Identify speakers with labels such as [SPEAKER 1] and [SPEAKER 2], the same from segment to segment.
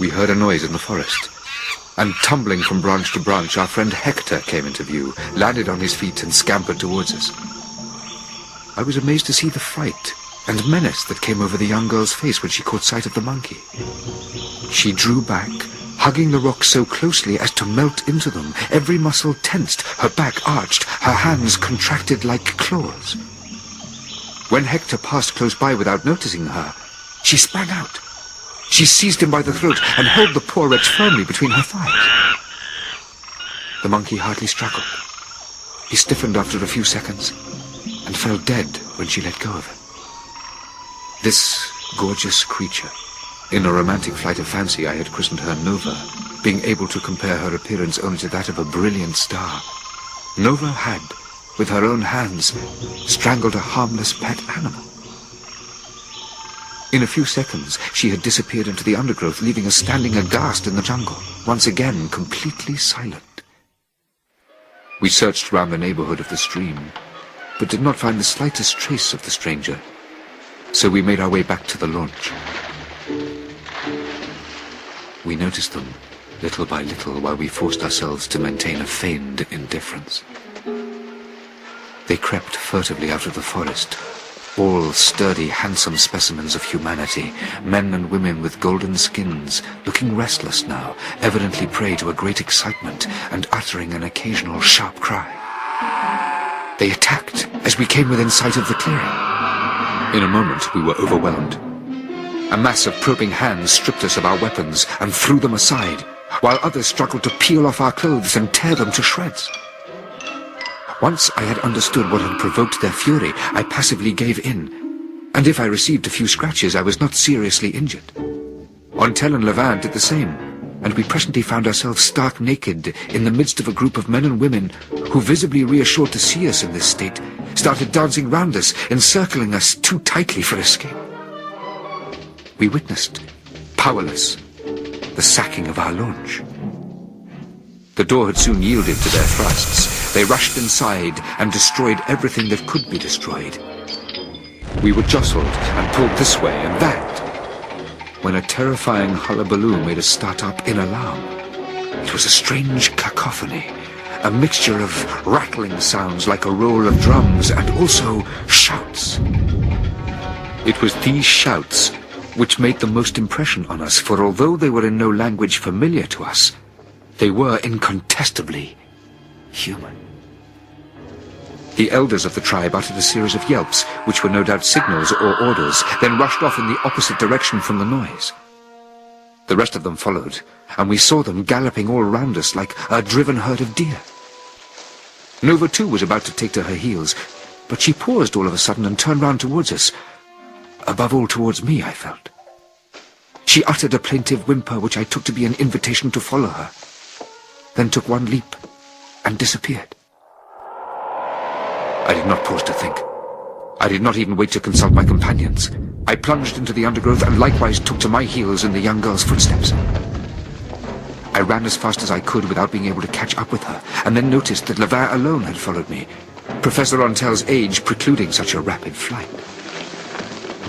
[SPEAKER 1] We heard a noise in the forest, and tumbling from branch to branch, our friend Hector came into view, landed on his feet and scampered towards us. I was amazed to see the fright and menace that came over the young girl's face when she caught sight of the monkey. She drew back, hugging the rocks so closely as to melt into them, every muscle tensed, her back arched, her hands contracted like claws. When Hector passed close by without noticing her, she sprang out. She seized him by the throat and held the poor wretch firmly between her thighs. The monkey hardly struggled. He stiffened after a few seconds and fell dead when she let go of him. This gorgeous creature, in a romantic flight of fancy I had christened her Nova, being able to compare her appearance only to that of a brilliant star. Nova had, with her own hands, strangled a harmless pet animal. In a few seconds, she had disappeared into the undergrowth, leaving us standing aghast in the jungle, once again completely silent. We searched round the neighborhood of the stream, but did not find the slightest trace of the stranger, so we made our way back to the launch. We noticed them, little by little, while we forced ourselves to maintain a feigned indifference. They crept furtively out of the forest, all sturdy, handsome specimens of humanity, men and women with golden skins, looking restless now, evidently prey to a great excitement and uttering an occasional sharp cry. They attacked as we came within sight of the clearing. In a moment we were overwhelmed. A mass of probing hands stripped us of our weapons and threw them aside, while others struggled to peel off our clothes and tear them to shreds. Once I had understood what had provoked their fury, I passively gave in, and if I received a few scratches, I was not seriously injured. Ontel and Levin did the same, and we presently found ourselves stark naked in the midst of a group of men and women who, visibly reassured to see us in this state, started dancing round us, encircling us too tightly for escape. We witnessed, powerless, the sacking of our launch. The door had soon yielded to their thrusts. They rushed inside and destroyed everything that could be destroyed. We were jostled and pulled this way and that, when a terrifying hullabaloo made us start up in alarm. It was a strange cacophony, a mixture of rattling sounds like a roll of drums and also shouts. It was these shouts which made the most impression on us, for although they were in no language familiar to us, they were incontestably human. The elders of the tribe uttered a series of yelps, which were no doubt signals or orders, then rushed off in the opposite direction from the noise. The rest of them followed, and we saw them galloping all round us like a driven herd of deer. Nova too was about to take to her heels, but she paused all of a sudden and turned round towards us. Above all towards me, I felt. She uttered a plaintive whimper which I took to be an invitation to follow her, then took one leap and disappeared. I did not pause to think. I did not even wait to consult my companions. I plunged into the undergrowth and likewise took to my heels in the young girl's footsteps. I ran as fast as I could without being able to catch up with her, and then noticed that Levin alone had followed me, Professor Ontel's age precluding such a rapid flight.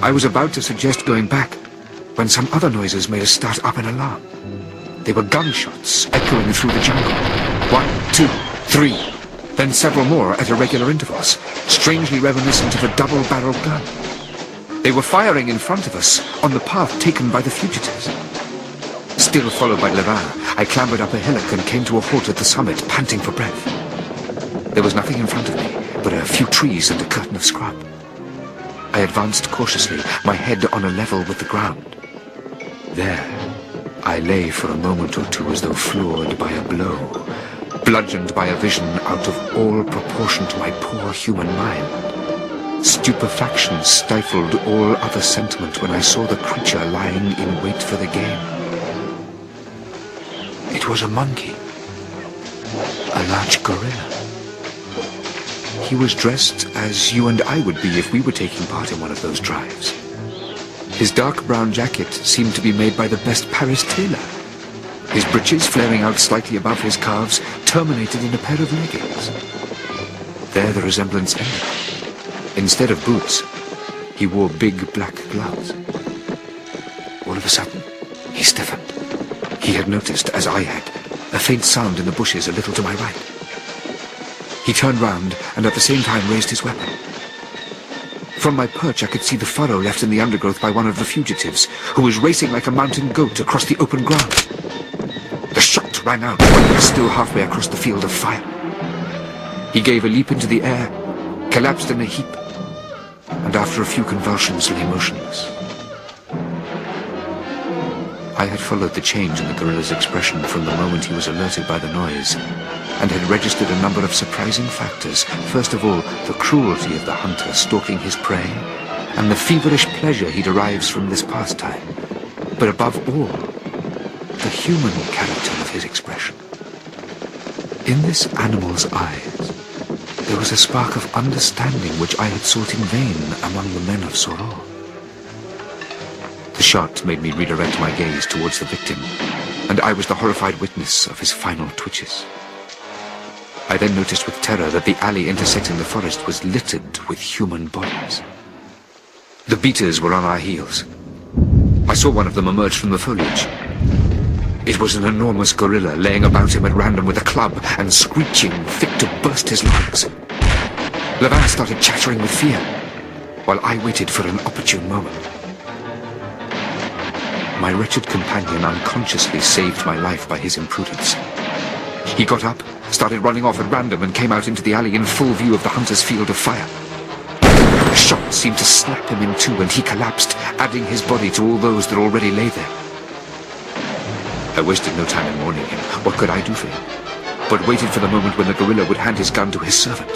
[SPEAKER 1] I was about to suggest going back, when some other noises made us start up in alarm. They were gunshots echoing through the jungle. 1, 2, 3, then several more at irregular intervals, strangely reminiscent of a double-barreled gun. They were firing in front of us, on the path taken by the fugitives. Still followed by Levin, I clambered up a hillock and came to a halt at the summit, panting for breath. There was nothing in front of me but a few trees and a curtain of scrub. I advanced cautiously, my head on a level with the ground. There, I lay for a moment or two as though floored by a blow, bludgeoned by a vision out of all proportion to my poor human mind. Stupefaction stifled all other sentiment when I saw the creature lying in wait for the game. It was a monkey, a large gorilla. He was dressed as you and I would be if we were taking part in one of those drives. His dark brown jacket seemed to be made by the best Paris tailor. His breeches, flaring out slightly above his calves, terminated in a pair of leggings. There the resemblance ended. Instead of boots, he wore big black gloves. All of a sudden, he stiffened. He had noticed, as I had, a faint sound in the bushes a little to my right. He turned round and at the same time raised his weapon. From my perch I could see the furrow left in the undergrowth by one of the fugitives, who was racing like a mountain goat across the open ground. The shot rang out when he was still halfway across the field of fire. He gave a leap into the air, collapsed in a heap, and after a few convulsions lay motionless. I had followed the change in the gorilla's expression from the moment he was alerted by the noise, and had registered a number of surprising factors. First of all, the cruelty of the hunter stalking his prey, and the feverish pleasure he derives from this pastime. But above all, the human character of his expression. In this animal's eyes, there was a spark of understanding which I had sought in vain among the men of Soror. The shot made me redirect my gaze towards the victim, and I was the horrified witness of his final twitches. I then noticed with terror that the alley intersecting the forest was littered with human bodies. The beaters were on our heels. I saw one of them emerge from the foliage. It was an enormous gorilla laying about him at random with a club and screeching, fit to burst his lungs. Levin started chattering with fear, while I waited for an opportune moment. My wretched companion unconsciously saved my life by his imprudence. He got up, started running off at random, and came out into the alley in full view of the hunter's field of fire. The shot seemed to snap him in two, and he collapsed, adding his body to all those that already lay there. I wasted no time in warning him. What could I do for him? But waited for the moment when the gorilla would hand his gun to his servant.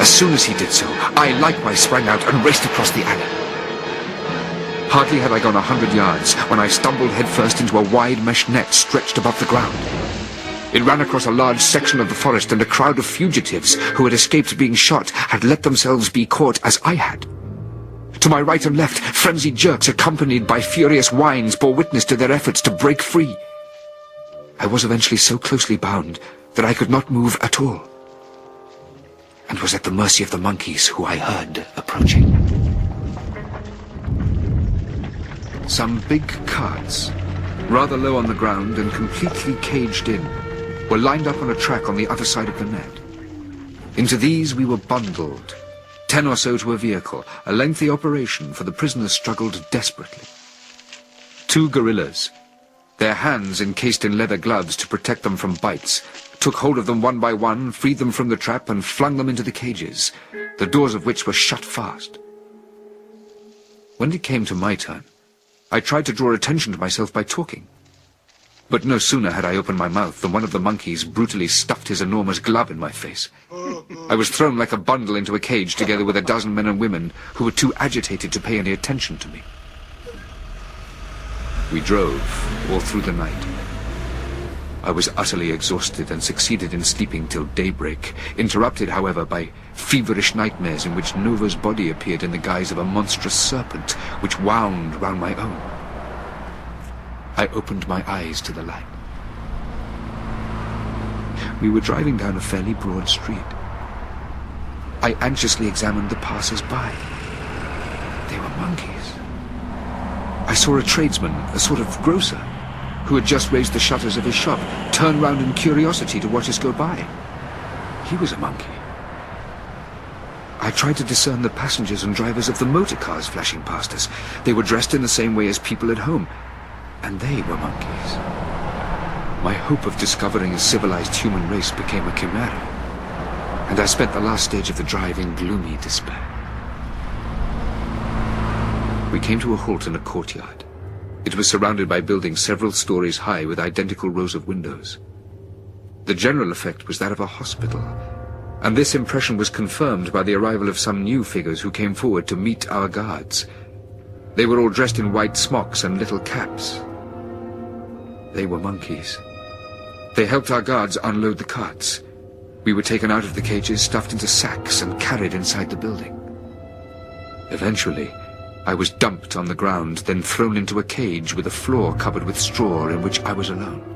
[SPEAKER 1] As soon as he did so, I likewise sprang out and raced across the alley. Hardly had I gone 100 yards when I stumbled headfirst into a wide mesh net stretched above the ground. It ran across a large section of the forest, and a crowd of fugitives who had escaped being shot had let themselves be caught as I had. To my right and left, frenzied jerks accompanied by furious whines bore witness to their efforts to break free. I was eventually so closely bound that I could not move at all, and was at the mercy of the monkeys who I heard approaching. Some big carts, rather low on the ground and completely caged in, were lined up on a track on the other side of the net. Into these we were bundled, 10 or so to a vehicle, a lengthy operation, for the prisoners struggled desperately. 2 gorillas, their hands encased in leather gloves to protect them from bites, took hold of them one by one, freed them from the trap, and flung them into the cages, the doors of which were shut fast. When it came to my turn, I tried to draw attention to myself by talking. But no sooner had I opened my mouth than one of the monkeys brutally stuffed his enormous glove in my face. I was thrown like a bundle into a cage together with a dozen men and women who were too agitated to pay any attention to me. We drove all through the night. I was utterly exhausted and succeeded in sleeping till daybreak, interrupted, however, by feverish nightmares in which Nova's body appeared in the guise of a monstrous serpent which wound round my own. I opened my eyes to the light. We were driving down a fairly broad street. I anxiously examined the passers-by. They were monkeys. I saw a tradesman, a sort of grocer, who had just raised the shutters of his shop, turn round in curiosity to watch us go by. He was a monkey. I tried to discern the passengers and drivers of the motor cars flashing past us. They were dressed in the same way as people at home, and they were monkeys. My hope of discovering a civilized human race became a chimera, and I spent the last stage of the drive in gloomy despair. We came to a halt in a courtyard. It was surrounded by buildings several stories high with identical rows of windows. The general effect was that of a hospital, and this impression was confirmed by the arrival of some new figures who came forward to meet our guards. They were all dressed in white smocks and little caps. They were monkeys. They helped our guards unload the carts. We were taken out of the cages, stuffed into sacks, and carried inside the building. Eventually, I was dumped on the ground, then thrown into a cage with a floor covered with straw in which I was alone.